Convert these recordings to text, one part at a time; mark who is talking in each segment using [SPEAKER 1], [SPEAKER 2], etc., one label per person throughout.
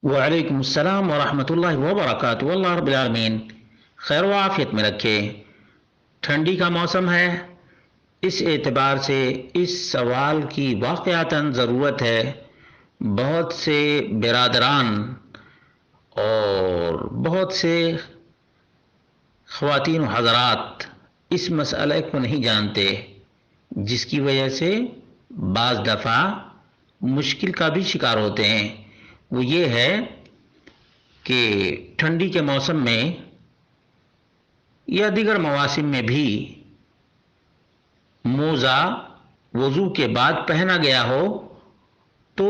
[SPEAKER 1] وعلیکم السلام ورحمۃ اللہ وبرکاتہ، اللہ رب العالمین خیر و عافیت میں رکھے۔ ٹھنڈی کا موسم ہے، اس اعتبار سے اس سوال کی واقعتاً ضرورت ہے۔ بہت سے برادران اور بہت سے خواتین و حضرات اس مسئلے کو نہیں جانتے، جس کی وجہ سے بعض دفعہ مشکل کا بھی شکار ہوتے ہیں۔ وہ یہ ہے کہ ٹھنڈی کے موسم میں یا دیگر مواسم میں بھی موزہ وضو کے بعد پہنا گیا ہو تو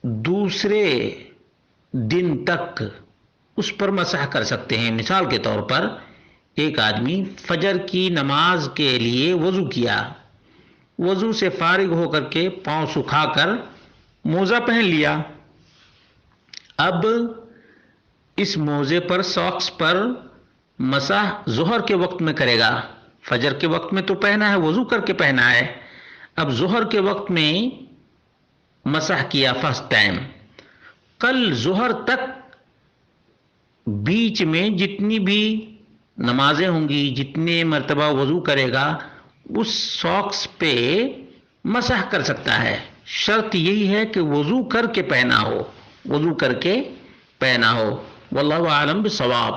[SPEAKER 1] دوسرے دن تک اس پر مسح کر سکتے ہیں۔ مثال کے طور پر ایک آدمی فجر کی نماز کے لیے وضو کیا، وضو سے فارغ ہو کر کے پاؤں سکھا کر موزہ پہن لیا، اب اس موزے پر ساکس پر مسح ظہر کے وقت میں کرے گا۔ فجر کے وقت میں تو پہنا ہے، وضو کر کے پہنا ہے، اب ظہر کے وقت میں مسح کیا فرسٹ ٹائم، کل ظہر تک بیچ میں جتنی بھی نمازیں ہوں گی، جتنے مرتبہ وضو کرے گا، اس ساکس پہ مسح کر سکتا ہے۔ شرط یہی ہے کہ وضو کر کے پہنا ہو، وضو کر کے پہنا ہو۔ واللہ اعلم بالصواب۔